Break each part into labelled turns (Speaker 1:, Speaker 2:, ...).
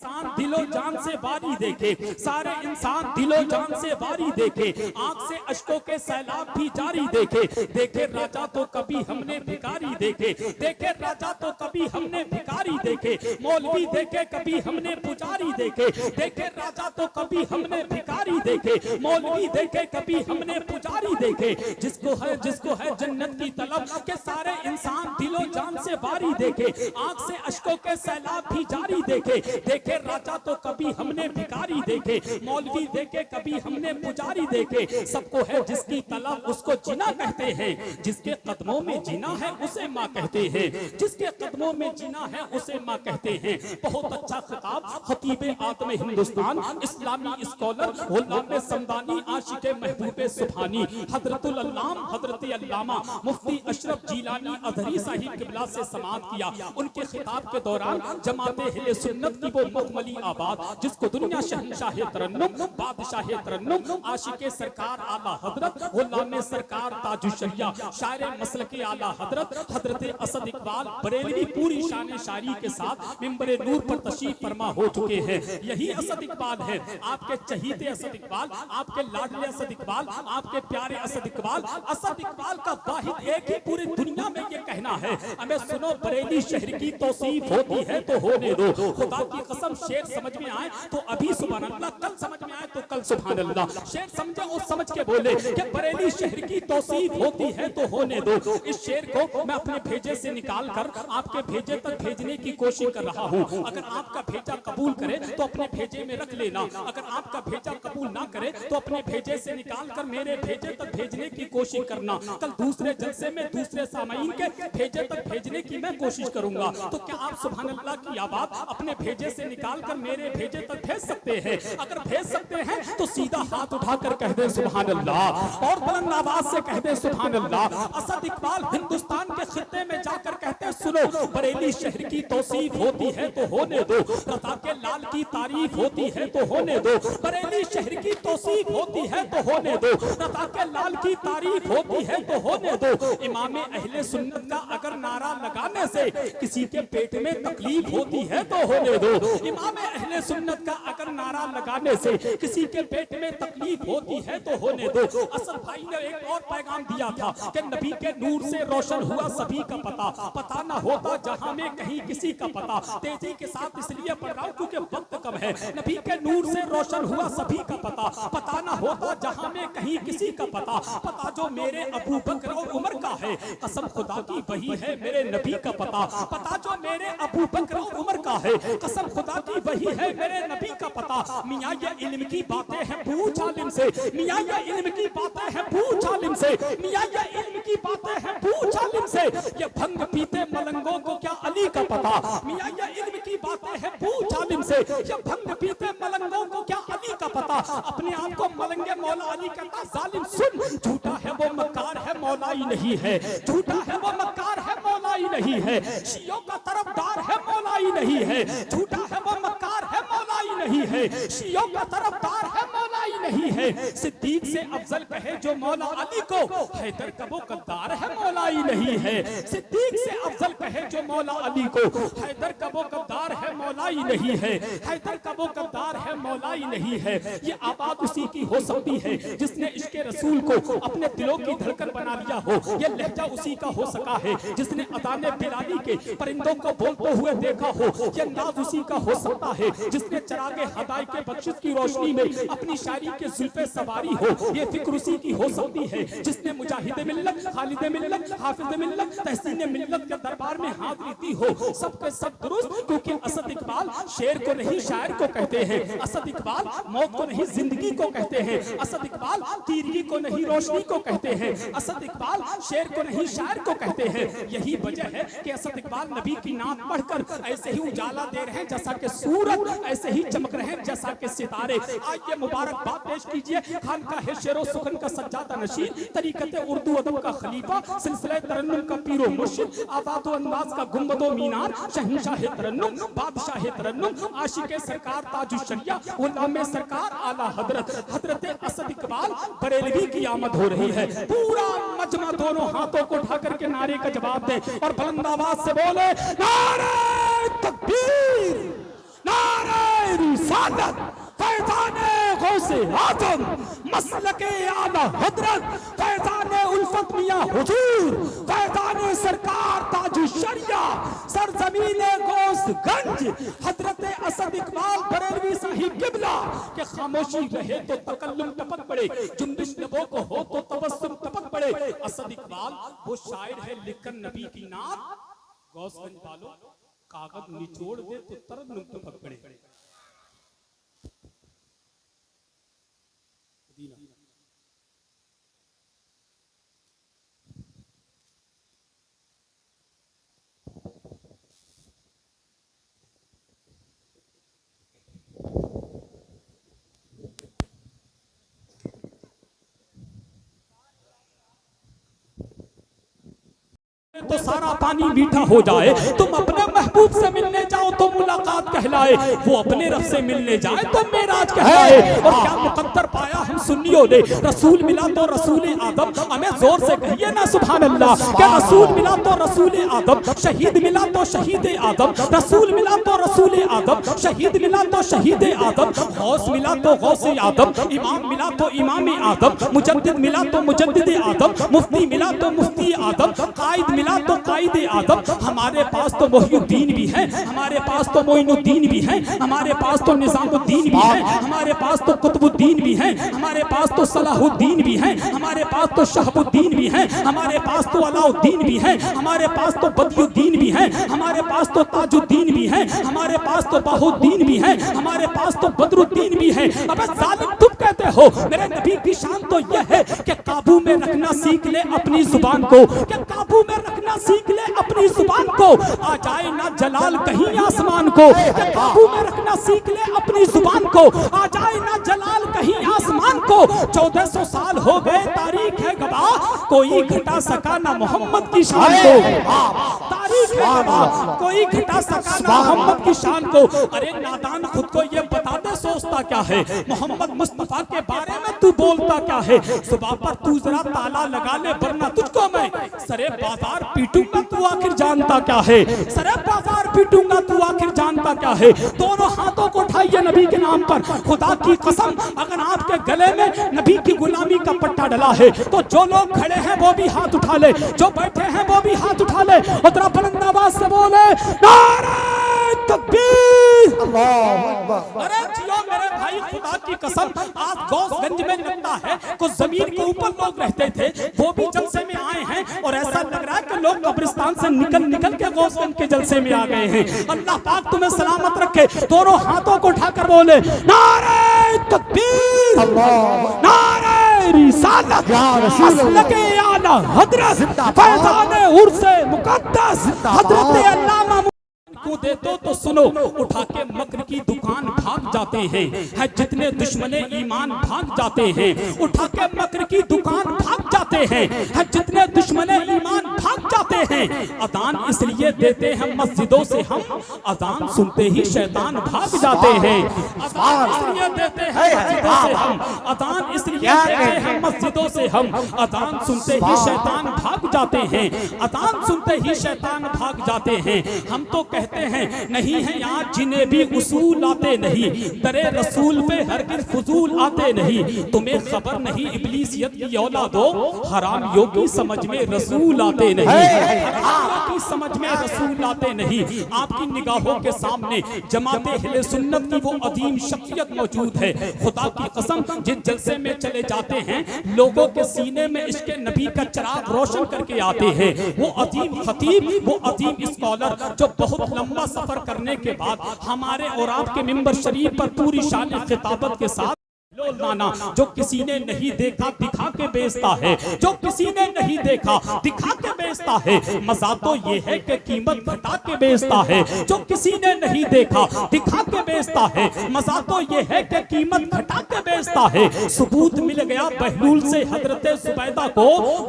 Speaker 1: इंसान दिलो जान से बारी देखे, सारे इंसान दिलो जान से बारी देखे, आंख से अश्कों के सैलाब भी जारी देखे। देखे राजा तो कभी हमने भिखारी देखे, देखे राजा तो कभी हमने भिखारी देखे, मौलवी देखे कभी हमने पुजारी देखे। देखे राजा तो कभी हमने भिखारी देखे, मौलवी देखे कभी हमने पुजारी देखे। जिसको है जन्नत की तलब के सारे इंसान दिलो जान से बारी देखे, आंख से अश्कों के सैलाब भी जारी देखे। देखे राजा तो कभी हमने भिखारी देखे, मौलवी देखे कभी हमने पुजारी देखे। सबको है जिसकी तलब उसको जीना कहते हैं, जिसके कदमों में जीना है उसे माँ कहते हैं, जिसके कदमों में जीना है उसे माँ कहते हैं। बहुत अच्छा खिताब खतीबे आदम हिंदुस्तान, इस्लामी स्कॉलर गुलाम समदानी, आशिक महबूब सुभानी, हजरतुल अल्लाम हजरत अल्लामा मुफ्ती अशरफ जीलानी अजहरी साहिब किबला से समाअत किया। उनके खिताब के दौरान जमात अहले सुन्नत की वो मखमली आबाद, जिसको दुनिया शहंशाह तरन्नुम, बादशाह तरन्नुम, आशिक सरकार आला हजरत, गुलाम सरकार ताजुशरिया, शायर मसलके आला हजरत हजरत असद इकबाल बरेलवी पूरी शान शायरी के साथ मिंबरे नूर पर तशरीफ फरमा हो चुके हैं। यही असद इकबाल है, आपके चहीते असद इकबाल, आपके लाडले असद इकबाल, आपके प्यारे असद इकबाल। असद इकबाल का वाहिद एक ही पूरी दुनिया में ये कहना है, हमें सुनो बरेली शहर की तौसीफ होती है तो होने दो। खुदा की कसम शेर समझ में आए तो अभी सुभान अल्लाह, कल समझ में आए तो कल सुभान अल्लाह। शेर समझे और समझ के बोले कि बरेली शहर की तौसीफ होती है तो होने दो। इस शेर को मैं अपने भेजे से निकाल कर आपके भेजे तक भेजने की कोशिश कर रहा हूँ। अगर आपका भेजा कबूल करे तो अपने भेजे में रख लेना, अगर आपका भेजा कबूल ना करे तो अपने भेजे से निकाल कर मेरे भेजे तक भेजने की कोशिश करना। कल दूसरे जलसे में दूसरे सामाइन के भेजे तक भेजने की मैं कोशिश करूंगा। तो क्या आप सुभान अल्लाह की आवाज अपने भेजे से निकाल कर मेरे भेजे तक भेज सकते हैं? अगर भेज सकते हैं तो सीधा हाथ उठाकर कह दे सुभान अल्लाह, और बुलंद आवाज से कह दे सुभान अल्लाह। असद इकबाल हिंदुस्तान के खित्ते में जाकर कहते सुनो, बरेली शहर की तौसीफ होती है तो होने दो, रता के लाल की तारीफ होती है तो होने दो। बरेली शहर की तौसीफ होती है तो होने दो, रता के लाल की तारीफ होती है तो होने दो। इमाम अहले सुन्नत का अगर नारा लगाने से किसी के पेट में तकलीफ होती है तो होने दो। इमाम अहले सुन्नत का अगर नारा लगाने से किसी के पेट में तकलीफ होती है तो होने दो। असद भाई ने एक और पैगाम दिया था कि नबी के नूर से रोशन हुआ सभी का पता, पता ना होता जहां में कहीं किसी का पता। तेजी के साथ इसलिए पढ़ रहा हूं क्योंकि वक्त कम है। नबी के नूर से रोशन हुआ सभी का पता, पता ना होता जहां में कहीं किसी का पता। पता जो मेरे अबू बकर और उमर का है, कसम खुदा की वही है मेरे नबी का पता। पता जो मेरे अबू बकर और उमर का है, कसम खुदा की वही है मेरे नबी का पता। मियां ये इल्म की बातें हैं पूछ आलिम से, मियां ये इल्म की बातें हैं पूछ आलिम से, मियां ये इल्म की बातें हैं पूछ आलिम से। ये भंग पीते मलंगों को क्या अली का पता? मियां ये इल्म की बातें हैं पूछ आलिम से, ये भंग पीते मलंगों को क्या अली का पता? अपने आप को मलंगे मौला अली कहता, जालिम सुन, झूठा है वो मक्कार है मौलाई नहीं है, झूठा है वो मक्कार है मौलाई नहीं है, शियों का तरफदार है मौलाई नहीं है, झूठा है वो मक्कार है मौलाई नहीं है, शियों का तरफदार है मौलाई नहीं है। सिद्दीक से अफजल कहे जो मौला अली को, हैदर का वो गद्दार है मौलाई नहीं है। सिद्दीक से अफजल कहे जो मौला अली को, हैदर का वो गद्दार है मौलाई नहीं है, हैदर का वो गद्दार है मौलाई नहीं है। ये आबाद उसी की हो सकती है जिसने इश्क़ रसूल को अपने दिलों की धड़कन बना लिया हो। ये लहजा उसी का हो सका है जिसने अदाने बिलाली के परिंदों को बोलते हुए देखा हो। ये नाज उसी का हो सकता है जिसने चरागे हदाई के बख्शिश की रोशनी में अपनी शायरी के जुल्फे सवारी हो। ये फिक्र उसी की हो सकती है जिसने मुजाहिद मिल्लत, खालिद मिल्लत, हाफिज मिल्लत, तहसीन मिल्लत के दरबार में हाजिरी दी हो। सबके सब दुरुस्त, क्योंकि असद इकबाल शेर को नहीं शायर को कहते हैं, असद इकबाल मौत को नहीं जिंदगी को कहते हैं, असद इकबाल तीरगी को नहीं रोशनी को कहते हैं, असद इकबाल शेर को नहीं शायर को कहते हैं। यही वजह है कि असद इकबाल नबी की नात पढ़कर ऐसे ही उजाला दे रहे हैं जैसा कि सूरज, ऐसे ही चमक रहे हैं जैसा कि सितारे। आइए मुबारकबाद पेश कीजिए खानकाह शेरो सुखन का सज्जादा नशीन, तरीकत उर्दू अदब का खलीफा, सिलसिला तरन्नुम का पीरो मुर्शिद, आवाज़ो अंदाज का गुंबदो मीनार, शहंशाह तरन्नुम, बादशाह तरन्नुम, आशिक सरकार ताजुशरिया, गुलाम सरकार आला हजरत हजरत असद इकबाल बरेलवी की आमद हो रही है। पूरा मजमा दोनों हाथों को उठाकर के नारे का जवाब दे और बुलंद आवाज से बोले नारे तकबीर, नारे रिसालत फैज़ाने गौसे आज़म मसलके आला हज़रत फैज़ाने उल्फत मियां हुजूर फैज़ाने सरकार ताजु शरिया सरजमीने गौसगंज हजरत असद इकबाल बरेलवी साहिब किबला के खामोशी रहे तो तकल्लुम टपक पड़े, जुम्बिश लबों को हो तो तबस्सुम टपक पड़े। असद इकबाल वो शायर है लिखकर नबी की नात, गौसगंज वालों कागज निचोड़ दे तो तरन्नुम टपक पड़े। तो सारा पानी मीठा हो जाए, तुम अपने महबूब से मिलने जाओ तो मुलाकात कहलाए, वो अपने रब से मिलने जाए तो मेराज कहलाए। और क्या मुकद्दर पाया हम सुन्नियों ने, रसूल मिला तो रसूल आदम, हमें जोर से कहिए ना सुभान अल्लाह। क्या रसूल मिला तो रसूल आदम, शहीद मिला तो शहीद आदम, रसूल मिला तो रसूल आदम, शहीद मिला तो शहीद आदम, गौस मिला तो गौस आदम, इमाम मिला तो इमाम आदम, मुजद्दिद मिला तो मुजद्दिद आदम, मुफ्ती मिला तो मुफ्ती आदम, कायद मिला तो कायदे आदम। हमारे पास तो मोहिउद्दीन भी है, हमारे पास तो मोइनुद्दीन भी है, हमारे पास तो निजामुद्दीन भी है, हमारे पास तो कुतुबुद्दीन भी है, हमारे पास तो सलाहुद्दीन भी है, हमारे पास तो शहबुद्दीन भी है, हमारे पास तो अलाउद्दीन भी है, हमारे पास तो बदियुद्दीन भी है, हमारे पास तो ताजुद्दीन भी है, हमारे पास तो बाहुद्दीन भी है, हमारे पास तो बदरुद्दीन भी है। अबे जालिम तुम कहते हो, मेरे नबी की शान तो यह है कि काबू में रखना सीख ले अपनी जुबान को, कि काबू में रखना सीख ले अपनी जुबान को, आ जाए ना जलाल कहीं आसमान को। काबू में रखना सीख ले अपनी जुबान को, आ जाए ना जलाल कहीं आसमान को। 1400 साल हो गए तारीख है गवाह, कोई घटा सका ना मोहम्मद की शान को। तारीख है गवाह, कोई घटा सका ना मोहम्मद की शान को। अरे नादान खुद को ये बता दे सोचता क्या है, मोहम्मद मुस्तफा के बारे में तू बोलता क्या है। सुबह पर तू जरा ताला लगा ले वरना तुझको मैं सरे बाजार पीटूंगा, तू आखिर जानता क्या है। सरे बाजार पीटूंगा, तू आखिर जानता क्या है। दोनों हाथों को उठाइए नबी के नाम पर, खुदा की कसम अगर आपके गले में नबी की गुलामी का पट्टा डला है तो जो लोग खड़े हैं वो भी हाथ उठा ले, जो बैठे हैं वो भी हाथ उठा ले और तेरा बुलंद आवाज से बोले नारे तकबीर, अल्लाहू अकबर। अरे जियो मेरे भाई, खुदा की कसम आज गौसगंज में लगता है कुछ जमीन के ऊपर लोग रहते थे, वो भी जलसे में आए हैं और ऐसा लग रहा है कि लोग कब्रिस्तान से निकल के गौसगंज के जलसे में आ गए हैं। अल्लाह पाक तुम्हें सलामत रखे। दोनों हाथों को उठाकर बोले नारे तकबीर, नारे रिसालत, मसलके आला हज़रत फैज़ाने उर्से मुक़द्दस हज़रत अल्लामा को दे तो सुनो, उठा के मक्र की दुकान भाग जाते हैं, है जितने दुश्मने ईमान भाग जाते हैं। उठा के मक्र की दुकान भाग जाते हैं, है जितने दुश्मने ईमान भाग जाते हैं। अजान इसलिए देते हैं मस्जिदों से हम, अजान सुनते ही शैतान भाग जाते हैं। अजान इसलिए देते हैं मस्जिदों से हम, अजान इसलिए देते हैं मस्जिदों से हम, अजान सुनते ही शैतान भाग जाते हैं, अजान सुनते ही शैतान भाग जाते हैं। हम तो कहते हैं नहीं है आज जिन्हें भी उसूल आते नहीं, दरे रसूल पे हरगिज़ फुजूल आते नहीं। तुम्हें खबर नहीं इब्लीसियत की औलादो, हरामियों की समझ में रसूल आते नहीं, हरामियों की समझ में रसूल आते नहीं। आपकी निगाहों के सामने जमाते अहले सुन्नत की वो अजीम शख्सियत मौजूद है। खुदा की कसम जिस जलसे में चले जाते हैं लोगों के सीने में इश्क नबी का चिराग रोशन करके आते हैं। वो अजीम खतीब, वो अजीम स्कॉलर जो बहुत लंबा सफर करने के बाद हमारे और आपके मिंबर शरीफ पर पूरी शान खिताबत के साथ लोलाना, जो किसी ने नहीं देखा दिखा के बेचता है, जो किसी ने नहीं देखा दिखा के बेचता है। मजा तो ये है कि कीमत घटा के बेचता है, जो किसी ने नहीं देखा दिखा के बेचता है। मजा तो ये है कि कीमत घटा के बेचता है। सबूत मिल गया बहलूल से हजरत जुबैदा को,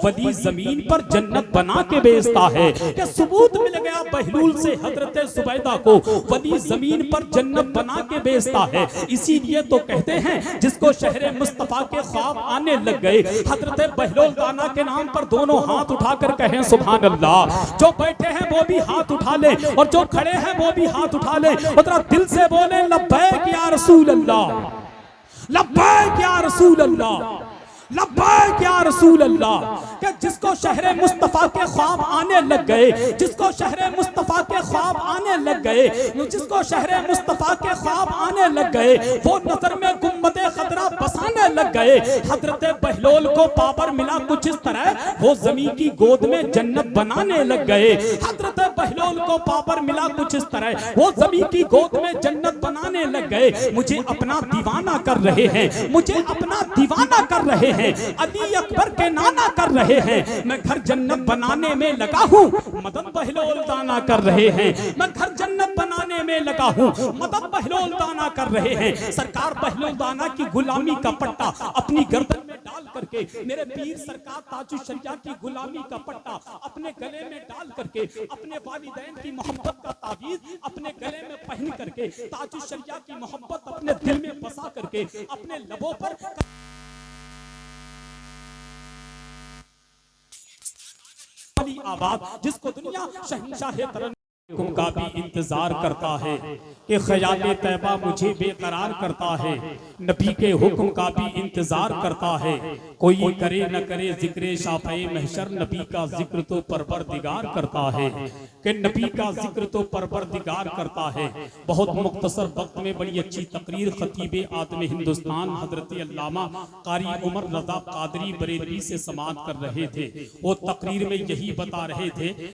Speaker 1: वली जमीन पर जन्नत बना के बेचता है। कि सबूत मिल गया बहलूल से हजरत जुबैदा को, वली जमीन पर जन्नत बना के बेचता है। इसीलिए तो कहते हैं जिसको शहर मुस्तफा के ख्वाब आने लग गए। हजरत बहलोल दाना के नाम पर दोनों हाथ उठाकर कहें सुभान अल्लाह। जो बैठे हैं वो भी हाथ उठा ले और जो खड़े हैं वो भी हाथ उठा ले और जरा दिल से बोले लब्बैक या रसूल अल्लाह, लब्बैक या रसूल अल्लाह, लब्बैक या रसूल अल्लाह। कि जिसको शहर मुस्तफा के ख्वाब आने लग गए, जिसको शहर मुस्तफा के ख्वाब आने लग गए, जिसको शहर मुस्तफा के ख्वाब आने लग गए, वो नजर में गुम्बदे खतरा बसाने लग गए। हजरत बहलोल को पावर मिला कुछ इस तरह, वो जमीन की गोद में जन्नत बनाने लग गए। हजरत बहलोल को पावर मिला कुछ इस तरह, वो जमीन की गोद में जन्नत बनाने लग गए। मुझे अपना दीवाना कर रहे हैं, मुझे अपना दीवाना कर रहे हैं, अली अकबर के नाना कर रहे हैं। मैं घर जन्नत बनाने में लगा हूँ, मदद बहलोल दाना कर रहे हैं। मैं घर जन्नत बनाने में लगा हूँ, मदद बहलोल दाना कर रहे हैं। सरकार बहलोल दाना की गुलामी का पट्टा अपनी गर्दन में डाल करके, मेरे पीर सरकार ताजुश्शरिया की गुलामी का पट्टा अपने गले में डाल करके, अपने वालिदैन की मोहब्बत का तावीज अपने गले में पहन करके, ताजुश्शरिया की मोहब्बत अपने दिल में बसा करके, अपने लबों पर आवाज जिसको दुनिया शहंशाह तरन का भी इंतजार करता है कि ख्याले तैबा मुझे बेकरार करता है। नबी के हुक्म का भी इंतजार करता है। कोई करे न करे जिक्र शाफ़े महशर, नबी का जिक्र तो परवरदिगार करता है। कि नबी का जिक्र तो परवरदिगार करता है। बहुत मुख्तसर वक्त में बड़ी अच्छी तकरीर खतीब आदम हिंदुस्तान हजरत अल्लामा कारी उमर रज़ा कादरी बरेलवी से समाअत कर रहे थे। वो तकरीर में यही बता रहे थे